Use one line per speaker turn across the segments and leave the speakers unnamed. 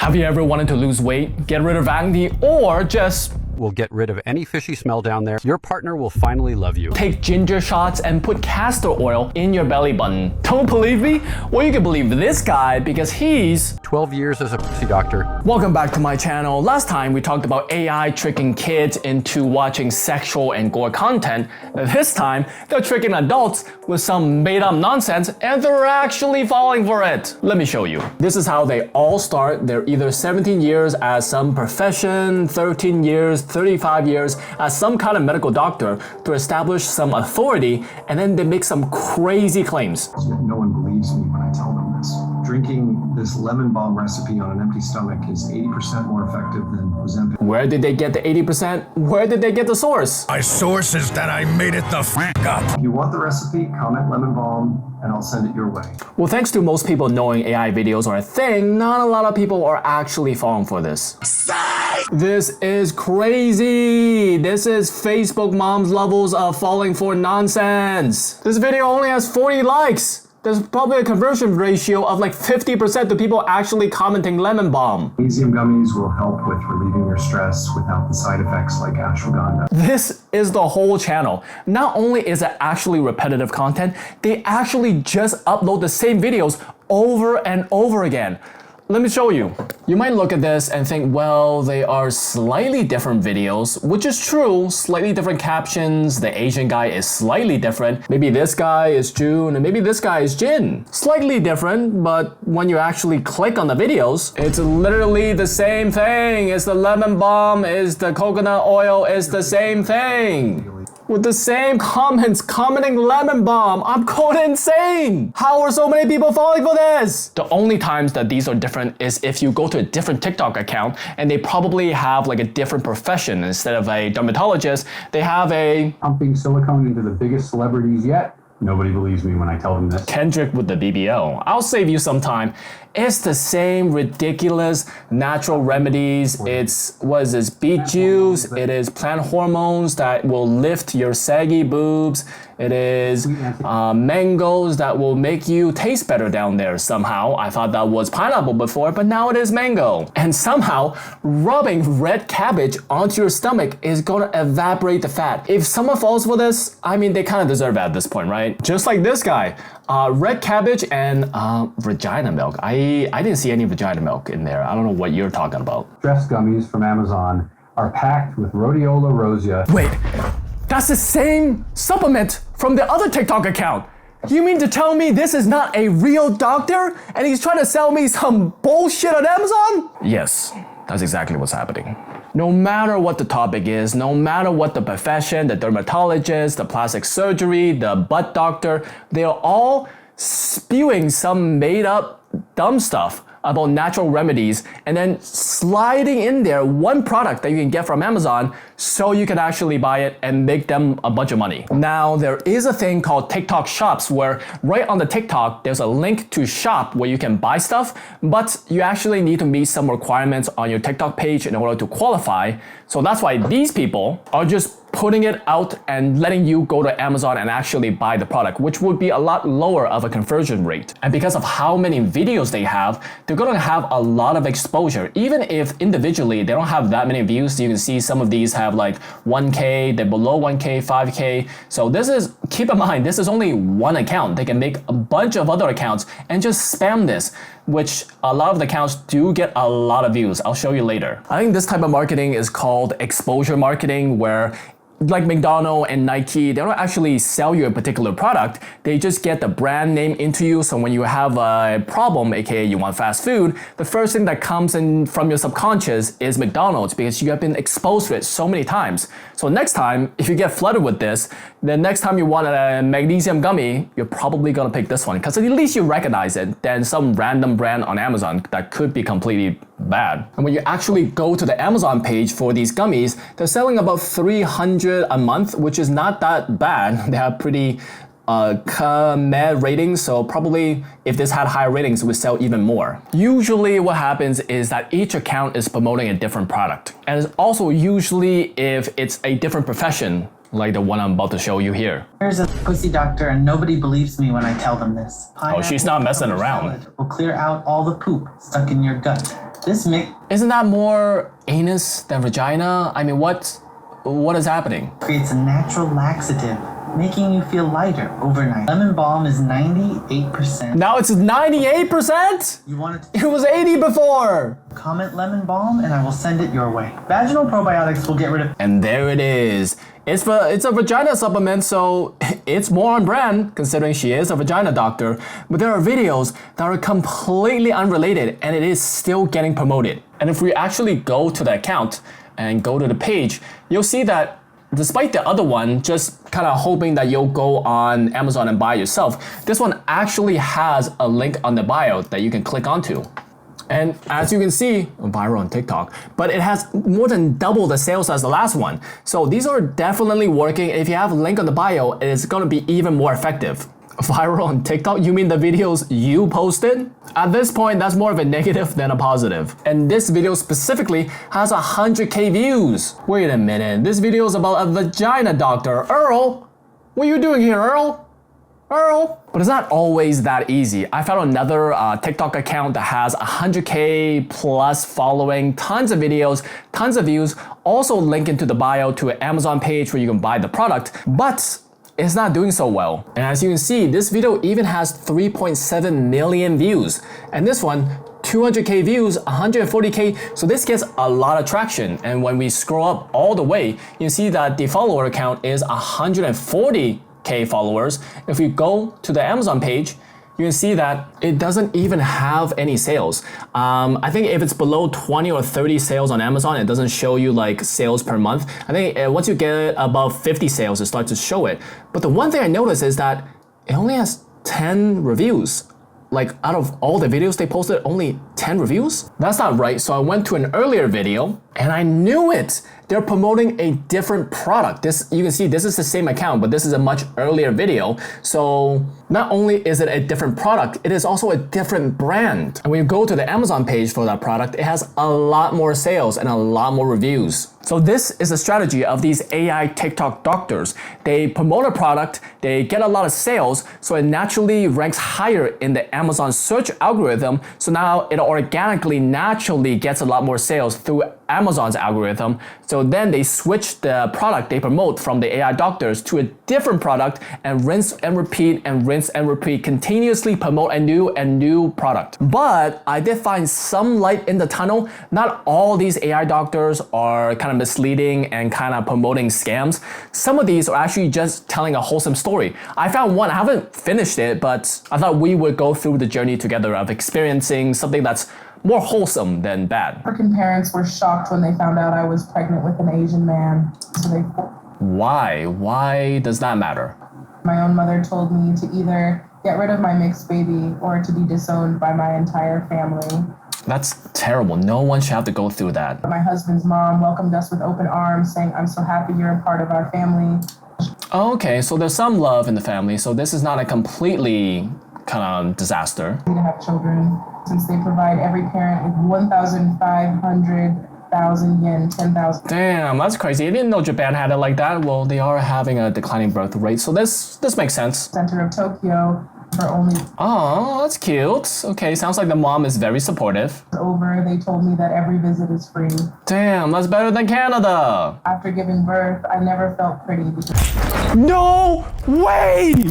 Have you ever wanted to lose weight, get rid of acne, or just
will get rid of any fishy smell down there? Your partner will finally love you.
take ginger shots and put castor oil in your belly button? Don't believe me? Well, you can believe this guy because he's
12 years as a pussy doctor.
Welcome back to my channel. Last time we talked about AI tricking kids into watching sexual and gore content. This time, they're tricking adults with some made-up nonsense and they're actually falling for it. Let me show you. This is how they all start. They're either 17 years as some profession, 13 years, 35 years as some kind of medical doctor to establish some authority, and then they make some crazy claims.
No one believes me when I tell them this. Drinking this lemon balm recipe on an empty stomach is 80% more effective than Ozempic.
Where did they get the 80%? Where did they get the source?
My source is that I made it the f*** up.
If you want the recipe, comment lemon balm and I'll send it your way.
Well, thanks to most people knowing AI videos are a thing, not a lot of people are actually falling for this. This is crazy. This is Facebook mom's levels of falling for nonsense. This video only has 40 likes. There's probably a conversion ratio of like 50% to people actually commenting lemon balm.
Magnesium gummies will help with relieving your stress without the side effects like ashwagandha.
This is the whole channel. Not only is it actually repetitive content, they actually just upload the same videos over and over again. Let me show you. You might look at this and think, well, they are slightly different videos, which is true, slightly different captions, the Asian guy is slightly different, maybe this guy is June and maybe this guy is Jin. Slightly different, but when you actually click on the videos, it's literally the same thing. It's the lemon balm, it's the coconut oil, it's the same thing. With the same comments commenting lemon balm. I'm going insane. How are so many people falling for this? The only times that these are different is if you go to a different TikTok account and they probably have like a different profession. Instead of a dermatologist, they have a
Pumping silicone into the biggest celebrities yet. Nobody believes me when I tell them this.
Kendrick with the BBL. I'll save you some time. It's the same ridiculous natural remedies. It's, what is this, beet juice. It is plant hormones that will lift your saggy boobs. It is mangoes that will make you taste better down there somehow. I thought that was pineapple before, but now it is mango. And somehow, rubbing red cabbage onto your stomach is gonna evaporate the fat. If someone falls for this, I mean, they kind of deserve it at this point, right? Just like this guy. Red cabbage and vagina milk. I didn't see any vagina milk in there. I don't know what you're talking about.
Stress gummies from Amazon are packed with rhodiola rosea.
Wait, that's the same supplement from the other TikTok account. You mean to tell me this is not a real doctor and he's trying to sell me some bullshit on Amazon? Yes, that's exactly what's happening. No matter what the topic is, no matter what the profession, the dermatologist, the plastic surgery, the butt doctor, they're all spewing some made up dumb stuff about natural remedies and then sliding in there one product that you can get from Amazon so you can actually buy it and make them a bunch of money. Now, there is a thing called TikTok shops where right on the TikTok, there's a link to shop where you can buy stuff, but you actually need to meet some requirements on your TikTok page in order to qualify. So that's why these people are just putting it out and letting you go to Amazon and actually buy the product, which would be a lot lower of a conversion rate. And because of how many videos they have, they're gonna have a lot of exposure. Even if individually they don't have that many views, you can see some of these have like 1K, they're below 1K, 5K. So this is, keep in mind, this is only one account. They can make a bunch of other accounts and just spam this, which a lot of the accounts do get a lot of views. I'll show you later. I think this type of marketing is called exposure marketing, where like McDonald's and Nike, they don't actually sell you a particular product. They just get the brand name into you. So when you have a problem, aka you want fast food, the first thing that comes in from your subconscious is McDonald's because you have been exposed to it so many times. So next time, if you get flooded with this, the next time you want a magnesium gummy, you're probably gonna pick this one because at least you recognize it than some random brand on Amazon that could be completely bad. And when you actually go to the Amazon page for these gummies, they're selling about 300 a month, which is not that bad. They have pretty med ratings, so probably if this had higher ratings, it would sell even more. Usually what happens is that each account is promoting a different product. And it's also usually if it's a different profession, like the one I'm about to show you here.
Here's a pussy doctor and nobody believes me when I tell them this.
Oh, she's not messing around.
Will clear out all the poop stuck in your gut. This
Isn't that more anus than vagina? I mean, what is happening?
creates a natural laxative, making you feel lighter overnight. Lemon balm is 98%.
Now it's 98%?
You want it
It was 80 before.
to comment lemon balm and I will send it your way. Vaginal probiotics will get rid of
And there it is. It's a vagina supplement, so it's more on brand considering she is a vagina doctor. But there are videos that are completely unrelated and it is still getting promoted. And if we actually go to the account and go to the page, you'll see that despite the other one, just kind of hoping that you'll go on Amazon and buy yourself, this one actually has a link on the bio that you can click onto. And as you can see, viral on TikTok, but it has more than double the sales as the last one. So these are definitely working. If you have a link on the bio, it is going to be even more effective. Viral on TikTok? You mean the videos you posted? At this point, that's more of a negative than a positive. And this video specifically has 100K views. Wait a minute, this video is about a vagina doctor. Earl? What are you doing here, Earl? Earl? But it's not always that easy. I found another TikTok account that has 100K plus following, tons of videos, tons of views, also link into the bio to an Amazon page where you can buy the product, but it's not doing so well. And as you can see, this video even has 3.7 million views. And this one, 200K views, 140K, so this gets a lot of traction. And when we scroll up all the way, you see that the follower count is 140K followers. If we go to the Amazon page, you can see that it doesn't even have any sales. I think if it's below 20 or 30 sales on Amazon, it doesn't show you like sales per month. I think once you get above 50 sales, it starts to show it. But the one thing I noticed is that it only has 10 reviews. Like out of all the videos they posted, only 10 reviews? That's not right. So I went to an earlier video and I knew it. They're promoting a different product. This, you can see this is the same account, but this is a much earlier video. So not only is it a different product, it is also a different brand. And when you go to the Amazon page for that product, it has a lot more sales and a lot more reviews. So this is a strategy of these AI TikTok doctors. They promote a product, they get a lot of sales, so it naturally ranks higher in the Amazon search algorithm. So now it organically, naturally gets a lot more sales through Amazon's algorithm. So then they switch the product they promote from the AI doctors to a different product and rinse and repeat and rinse and repeat, continuously promote a new product. But I did find some light in the tunnel. Not all these AI doctors are kind of misleading and kind of promoting scams. Some of these are actually just telling a wholesome story. I found one, I haven't finished it, but I thought we would go through the journey together of experiencing something that's more wholesome than bad.
African parents were shocked when they found out I was pregnant with an Asian man. So they.
Why? Why does that matter?
My own mother told me to either get rid of my mixed baby or to be disowned by my entire family.
That's terrible. No one should have to go through that.
My husband's mom welcomed us with open arms, saying, "I'm so happy you're a part of our family."
Okay, so there's some love in the family. So this is not a completely kind of disaster.
To have children, since they provide every parent with 1,500,000 yen, 10,000.
Damn, that's crazy. I didn't know Japan had it like that. Well, they are having a declining birth rate, so this makes sense.
Center of Tokyo for only.
Oh, that's cute. Okay, sounds like the mom is very supportive.
Over, they told me that every visit is free.
Damn, that's better than Canada.
After giving birth, I never felt pretty because.
No way!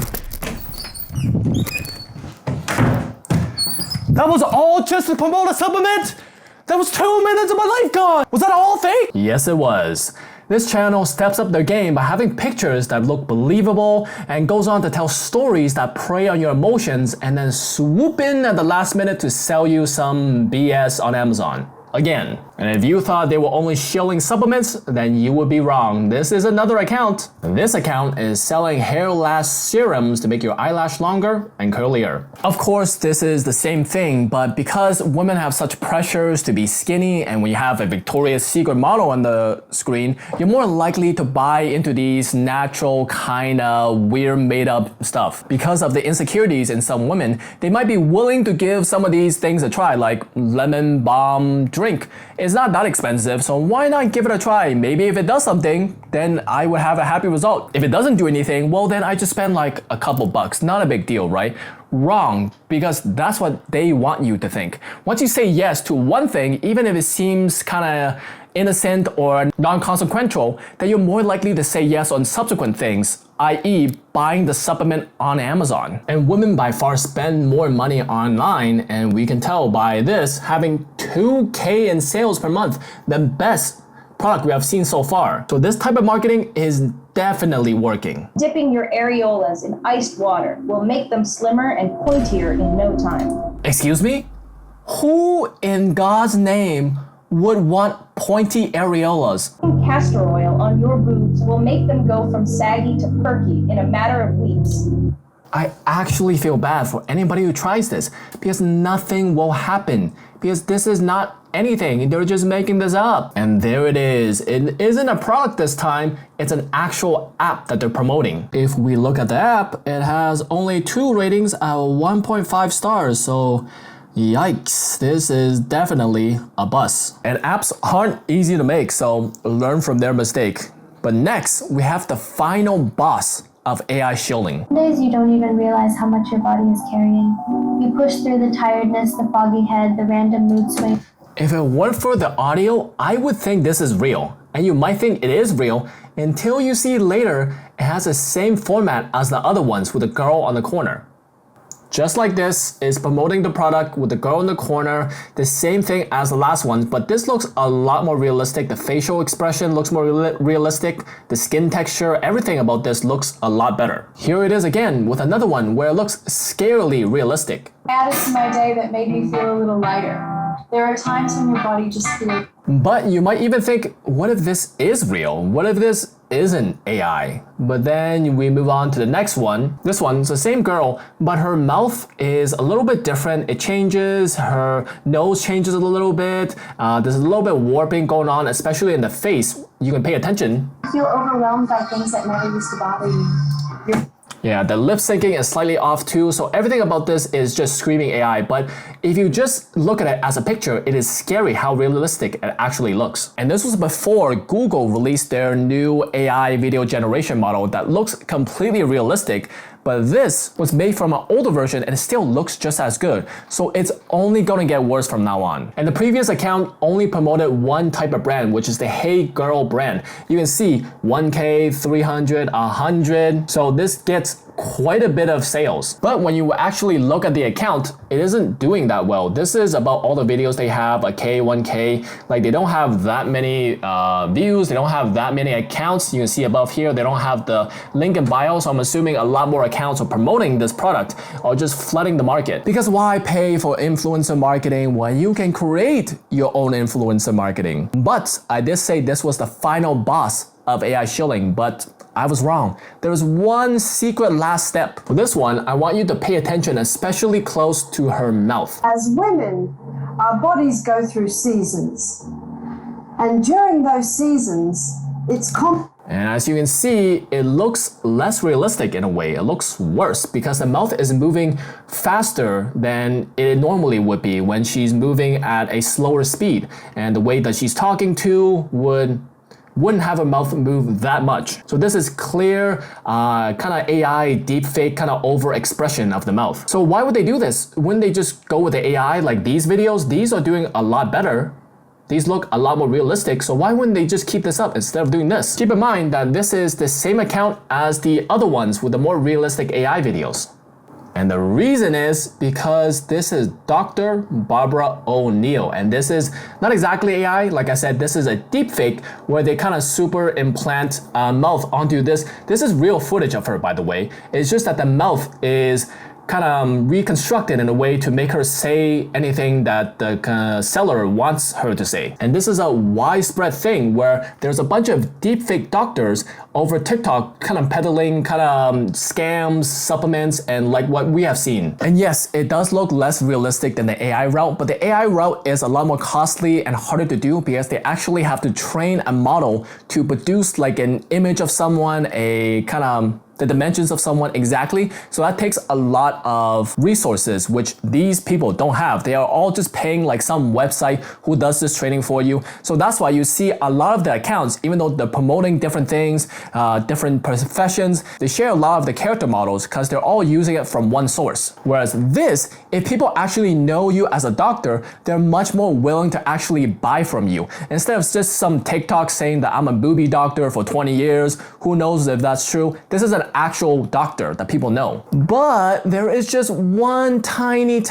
That was all just to promote a supplement? That was 2 minutes of my life gone! Was that all fake? Yes, it was. This channel steps up their game by having pictures that look believable and goes on to tell stories that prey on your emotions and then swoop in at the last minute to sell you some BS on Amazon. Again. And if you thought they were only shilling supplements, then you would be wrong. This is another account. This account is selling hair lash serums to make your eyelash longer and curlier. Of course, this is the same thing, but because women have such pressures to be skinny, and when you have a Victoria's Secret model on the screen, you're more likely to buy into these natural kind of weird made up stuff. Because of the insecurities in some women, they might be willing to give some of these things a try, like lemon balm drink. It's not that expensive, so why not give it a try? Maybe if it does something, then I would have a happy result. If it doesn't do anything, well then I just spend like a couple bucks. Not a big deal, right? wrong, because that's what they want you to think. Once you say yes to one thing, even if it seems kind of innocent or non-consequential, then you're more likely to say yes on subsequent things, i.e. buying the supplement on Amazon. And women by far spend more money online, and we can tell by this having 2K in sales per month, the best product we have seen so far. So this type of marketing is definitely working.
Dipping your areolas in iced water will make them slimmer and pointier in no time.
Excuse me? Who in God's name would want pointy areolas?
Castor oil on your boobs will make them go from saggy to perky in a matter of weeks.
I actually feel bad for anybody who tries this, because nothing will happen, because this is not anything. They're just making this up. And there it is. It isn't a product this time, it's an actual app that they're promoting. If we look at the app, it has only 2 ratings at 1.5 stars, so yikes, this is definitely a bust. And apps aren't easy to make, so learn from their mistake. But next, we have the final boss of AI shilling.
Some days you don't even realize how much your body is carrying. You push through the tiredness, the foggy head, the random mood swing.
If it weren't for the audio, I would think this is real. And you might think it is real until you see later it has the same format as the other ones with the girl on the corner. Just like this is promoting the product with the girl in the corner, the same thing as the last one, but this looks a lot more realistic. The facial expression looks more realistic. The skin texture, everything about this looks a lot better. Here it is again with another one where it looks scarily realistic.
Added to my day that made me feel a little lighter. There are times when your body just feels.
But you might even think, what if this is real? What if this isn't AI? But then we move on to the next one. This one's the same girl, but her mouth is a little bit different. It changes, her nose changes a little bit. There's a little bit warping going on, especially in the face. You can pay attention.
You feel overwhelmed by things that never used to bother you.
Yeah, the lip syncing is slightly off too, so everything about this is just screaming AI, but if you just look at it as a picture, it is scary how realistic it actually looks. And this was before Google released their new AI video generation model that looks completely realistic, but this was made from an older version and it still looks just as good. So it's only gonna get worse from now on. And the previous account only promoted one type of brand, which is the Hey Girl brand. You can see 1K, 300, 100. So this gets quite a bit of sales. But when you actually look at the account, it isn't doing that well. This is about all the videos they have, a K, 1K. Like they don't have that many views, they don't have that many accounts. You can see above here, they don't have the link in bio. So I'm assuming a lot more accounts are promoting this product or just flooding the market. Because why pay for influencer marketing when you can create your own influencer marketing? But I did say this was the final boss of AI shilling, but I was wrong. There is one secret last step. For this one, I want you to pay attention, especially close to her mouth.
As women, our bodies go through seasons. And during those seasons, it's
and as you can see, it looks less realistic in a way. It looks worse because the mouth is moving faster than it normally would be when she's moving at a slower speed. And the way that she's talking to wouldn't have her mouth move that much. So this is clear kind of AI deepfake kind of over expression of the mouth. So why would they do this? Wouldn't they just go with the AI like these videos? These are doing a lot better. These look a lot more realistic, so why wouldn't they just keep this up instead of doing this? Keep in mind that this is the same account as the other ones with the more realistic AI videos. And the reason is because this is Dr. Barbara O'Neill, and this is not exactly AI. Like I said, this is a deepfake where they kind of super implant mouth onto this. This is real footage of her, by the way. It's just that the mouth is kind of reconstructed in a way to make her say anything that the seller wants her to say. And this is a widespread thing where there's a bunch of deepfake doctors over TikTok kind of peddling kind of scams, supplements, and like what we have seen. And yes, it does look less realistic than the AI route, but the AI route is a lot more costly and harder to do because they actually have to train a model to produce like an image of someone, a kind of the dimensions of someone exactly. So that takes a lot of resources, which these people don't have. They are all just paying like some website who does this training for you. So that's why you see a lot of the accounts, even though they're promoting different things, different professions, they share a lot of the character models because they're all using it from one source. Whereas this, if people actually know you as a doctor, they're much more willing to actually buy from you. Instead of just some TikTok saying that I'm a booby doctor for 20 years, who knows if that's true. This is an actual doctor that people know. But there is just one tiny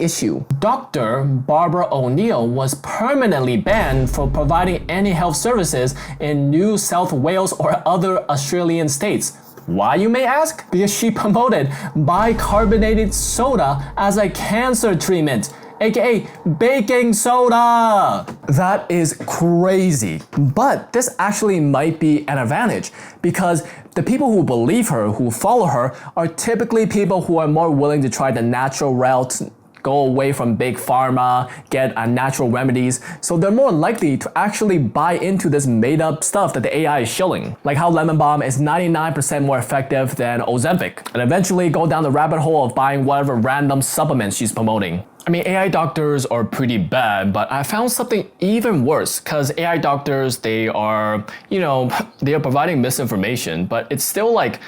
issue. Dr. Barbara O'Neill was permanently banned from providing any health services in New South Wales or other Australian states. Why, you may ask? Because she promoted bicarbonated soda as a cancer treatment, aka baking soda. That is crazy. But this actually might be an advantage because the people who believe her, who follow her, are typically people who are more willing to try the natural route, go away from big pharma, get natural remedies. So they're more likely to actually buy into this made up stuff that the AI is shilling. Like how Lemon Balm is 99% more effective than Ozempic. And eventually go down the rabbit hole of buying whatever random supplements she's promoting. I mean, AI doctors are pretty bad, but I found something even worse because AI doctors, they are, they are providing misinformation, but it's still like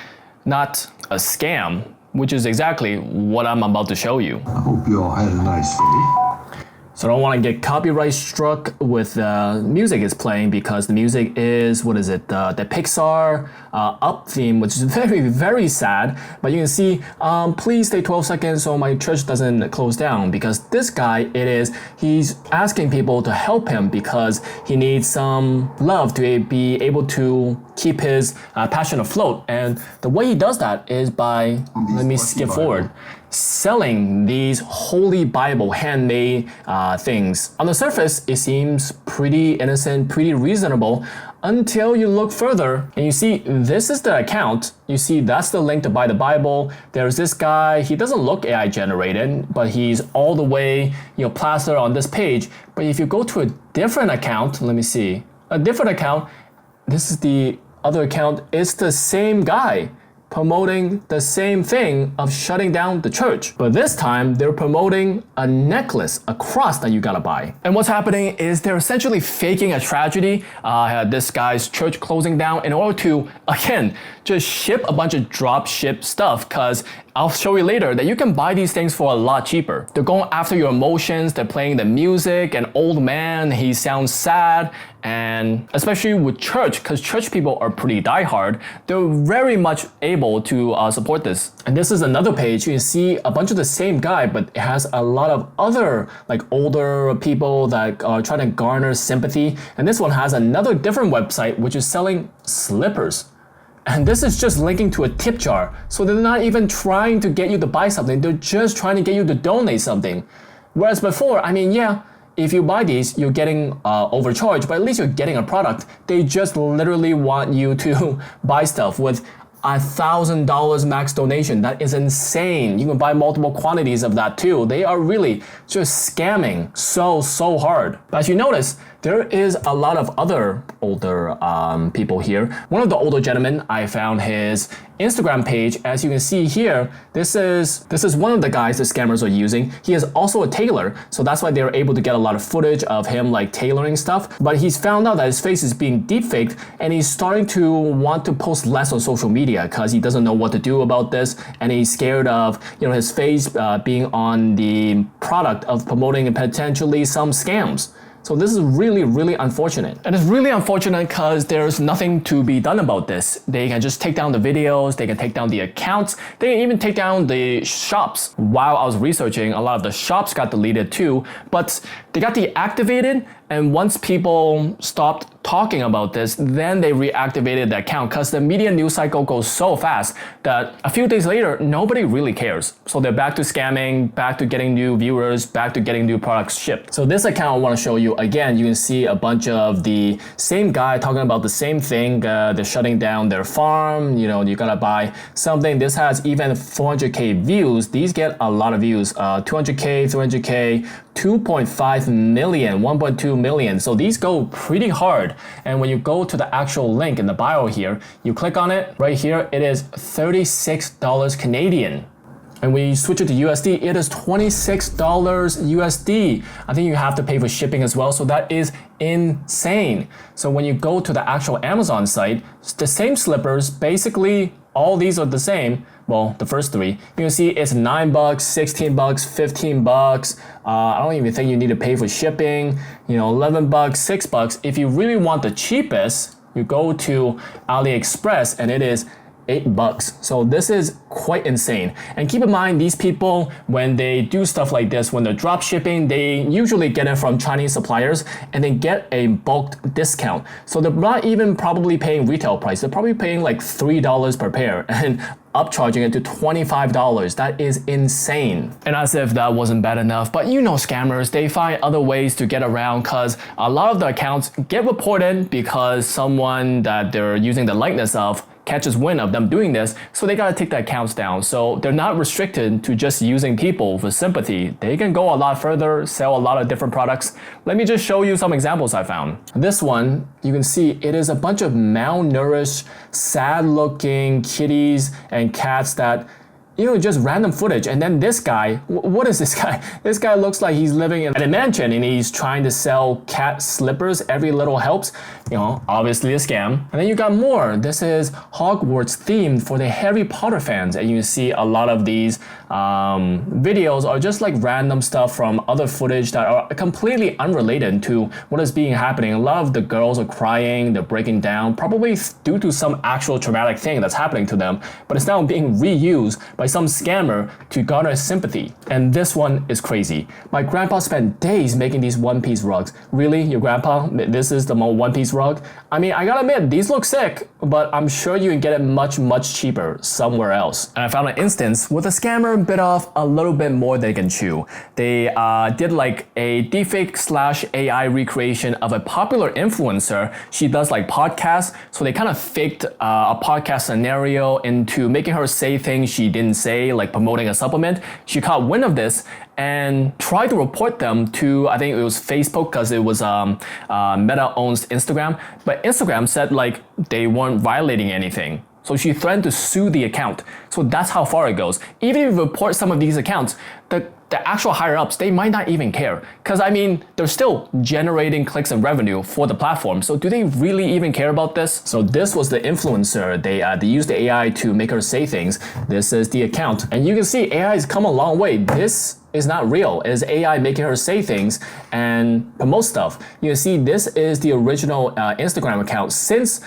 not a scam, which is exactly what I'm about to show you.
I hope you all had a nice day.
So I don't want to get copyright struck with music is playing because the music is, the Pixar Up theme, which is very sad. But you can see, please stay 12 seconds so my church doesn't close down, because this guy, he's asking people to help him because he needs some love to be able to keep his passion afloat. And the way he does that is by, let me skip forward, selling these Holy Bible handmade things. On the surface, it seems pretty innocent, pretty reasonable, until you look further and you see this is the account. You see that's the link to buy the Bible. There's this guy, he doesn't look AI generated, but he's all the way plastered on this page. But if you go to a different account, let me see, a different account, this is the other account, it's the same guy promoting the same thing of shutting down the church. But this time, they're promoting a necklace, a cross that you gotta buy. And what's happening is they're essentially faking a tragedy, this guy's church closing down, in order to, again, just ship a bunch of drop ship stuff, because I'll show you later that you can buy these things for a lot cheaper. They're going after your emotions, they're playing the music, an old man, he sounds sad, and especially with church, because church people are pretty diehard, they're very much able to support this. And this is another page, you can see a bunch of the same guy, but it has a lot of other like older people that are trying to garner sympathy. And this one has another different website which is selling slippers. And this is just linking to a tip jar. So they're not even trying to get you to buy something, they're just trying to get you to donate something. Whereas before, I mean, yeah, if you buy these, you're getting overcharged, but at least you're getting a product. They just literally want you to buy stuff with $1,000 max donation. That is insane. You can buy multiple quantities of that too. They are really just scamming so hard. But as you notice, there is a lot of other older people here. One of the older gentlemen, I found his Instagram page. As you can see here, this is one of the guys the scammers are using. He is also a tailor, so that's why they were able to get a lot of footage of him like tailoring stuff. But he's found out that his face is being deepfaked, and he's starting to want to post less on social media because he doesn't know what to do about this, and he's scared of his face being on the product of promoting potentially some scams. So this is really unfortunate. And it's really unfortunate because there's nothing to be done about this. They can just take down the videos, they can take down the accounts, they can even take down the shops. While I was researching, a lot of the shops got deleted too, but they got deactivated, and once people stopped talking about this, then they reactivated the account because the media news cycle goes so fast that a few days later, nobody really cares. So they're back to scamming, back to getting new viewers, back to getting new products shipped. So this account I want to show you, again, you can see a bunch of the same guy talking about the same thing. They're shutting down their farm, you gotta buy something. This has even 400K views. These get a lot of views, 200K, 300K, 2.5 million, 1.2 million. So these go pretty hard. And when you go to the actual link in the bio here, you click on it, right here, it is $36 Canadian. And when you switch it to USD, it is $26 USD. I think you have to pay for shipping as well, so that is insane. So when you go to the actual Amazon site, it's the same slippers, basically all these are the same. Well, the first three. You can see it's $9, $16, $15. I don't even think you need to pay for shipping. You know, $11, $6. If you really want the cheapest, you go to AliExpress and it is $8. So this is quite insane. And keep in mind, these people, when they do stuff like this, when they're drop shipping, they usually get it from Chinese suppliers and they get a bulk discount. So they're not even probably paying retail price. They're probably paying like $3 per pair and upcharging it to $25. That is insane. And as if that wasn't bad enough, but you know scammers, they find other ways to get around because a lot of the accounts get reported because someone that they're using the likeness of catches wind of them doing this, so they gotta take the accounts down. So they're not restricted to just using people for sympathy. They can go a lot further, sell a lot of different products. Let me just show you some examples I found. This one, you can see it is a bunch of malnourished, sad-looking kitties and cats that, you know, just random footage. And then this guy, what is this guy? This guy looks like he's living in a mansion and he's trying to sell cat slippers. Every little helps. You know, obviously a scam. And then you got more. This is Hogwarts themed for the Harry Potter fans. And you see a lot of these videos are just like random stuff from other footage that are completely unrelated to what is being happening. A lot of the girls are crying, they're breaking down, probably due to some actual traumatic thing that's happening to them, but it's now being reused by some scammer to garner sympathy. And this one is crazy. My grandpa spent days making these one-piece rugs. Really? Your grandpa? This is the one-piece rug? I mean, I gotta admit, these look sick, but I'm sure you can get it much, much cheaper somewhere else. And I found an instance where the scammer bit off a little bit more than they can chew. They did like a deepfake / AI recreation of a popular influencer. She does like podcasts, so they kind of faked a podcast scenario into making her say things she didn't say, like promoting a supplement. She caught wind of this and tried to report them to, I think it was Facebook, because it was Meta owns Instagram, but Instagram said like they weren't violating anything. So she threatened to sue the account. So that's how far it goes. Even if you report some of these accounts, the actual higher ups, they might not even care. Because I mean, they're still generating clicks and revenue for the platform. So do they really even care about this? So this was the influencer. They used the AI to make her say things. This is the account. And you can see AI has come a long way. This is not real. It is AI making her say things and promote stuff. You can see this is the original Instagram account. Since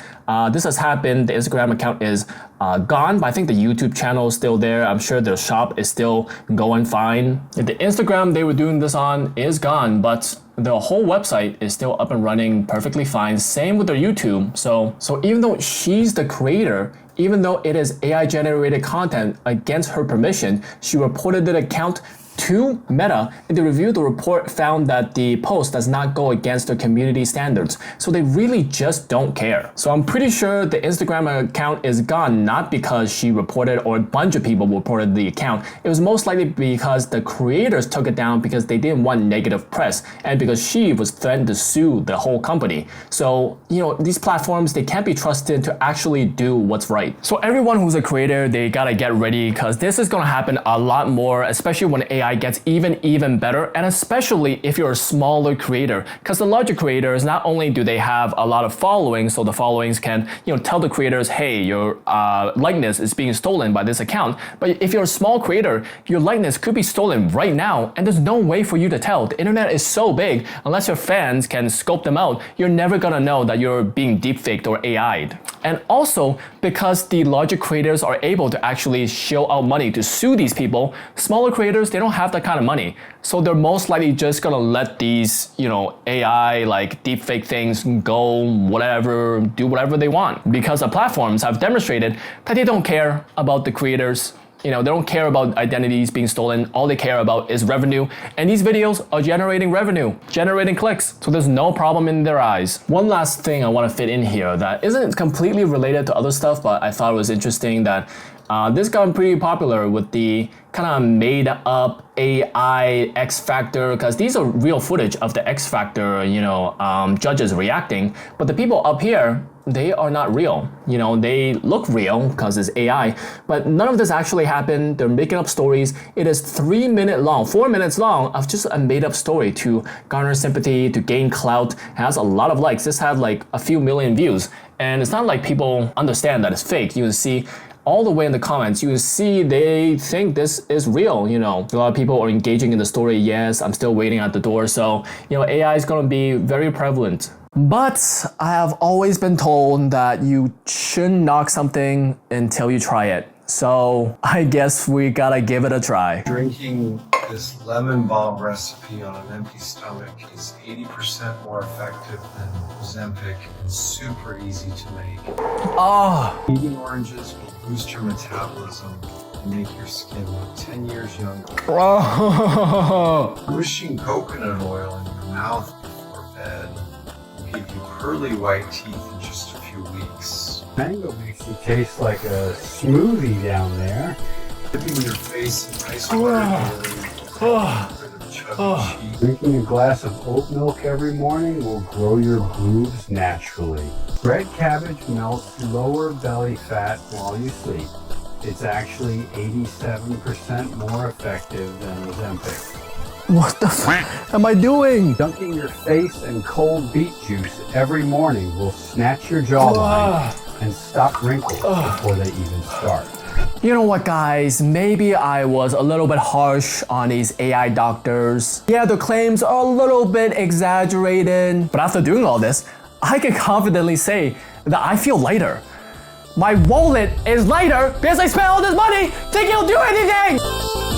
this has happened, the Instagram account is gone, but I think the YouTube channel is still there. I'm sure their shop is still going fine. The Instagram they were doing this on is gone, but the whole website is still up and running perfectly fine. Same with their YouTube. So even though she's the creator, even though it is AI generated content against her permission, she reported the account to Meta, and the review the report found that the post does not go against their community standards. So they really just don't care. So I'm pretty sure the Instagram account is gone, not because she reported or a bunch of people reported the account. It was most likely because the creators took it down because they didn't want negative press and because she was threatened to sue the whole company. So, you know, these platforms, they can't be trusted to actually do what's right. So everyone who's a creator, they gotta get ready because this is gonna happen a lot more, especially when AI gets even better, and especially if you're a smaller creator, because the larger creators, not only do they have a lot of following, so the followings can, you know, tell the creators, hey, your likeness is being stolen by this account, but if you're a small creator, your likeness could be stolen right now, and there's no way for you to tell. The internet is so big, unless your fans can scope them out, you're never gonna know that you're being deepfaked or AI'd. And also, because the larger creators are able to actually shell out money to sue these people, smaller creators, they don't have that kind of money. So they're most likely just gonna let these, you know, AI like deepfake things go, whatever, do whatever they want. Because the platforms have demonstrated that they don't care about the creators. You know, they don't care about identities being stolen. All they care about is revenue. And these videos are generating revenue, generating clicks. So there's no problem in their eyes. One last thing I want to fit in here that isn't completely related to other stuff, but I thought it was interesting that This got pretty popular with the kind of made up AI X Factor, because these are real footage of the X Factor, judges reacting. But the people up here, they are not real. They look real because it's AI, but none of this actually happened. They're making up stories. It is 4 minutes long of just a made up story to garner sympathy, to gain clout. It has a lot of likes. This had like a few million views. And it's not like people understand that it's fake. You can see all the way in the comments, you can see they think this is real. A lot of people are engaging in the story. Yes, I'm still waiting at the door. So, AI is going to be very prevalent. But I have always been told that you shouldn't knock something until you try it. So I guess we gotta give it a try.
Drinking this lemon balm recipe on an empty stomach is 80% more effective than Ozempic and super easy to make.
Oh,
Eating oranges will boost your metabolism and make your skin look 10 years younger.
oh.
Wishing coconut oil in your mouth before bed will give you pearly white teeth in just a few weeks.
Mango makes you taste like a smoothie down there.
Dipping your face in ice water
Drinking a glass of oat milk every morning will grow your boobs naturally. Red cabbage melts lower belly fat while you sleep. It's actually 87% more effective than Ozempic.
What the f am I doing?
Dunking your face in cold beet juice every morning will snatch your jawline and stop wrinkles before they even start.
You know what, guys? Maybe I was a little bit harsh on these AI doctors. Yeah, their claims are a little bit exaggerated, but after doing all this, I can confidently say that I feel lighter. My wallet is lighter because I spent all this money thinking it'll do anything!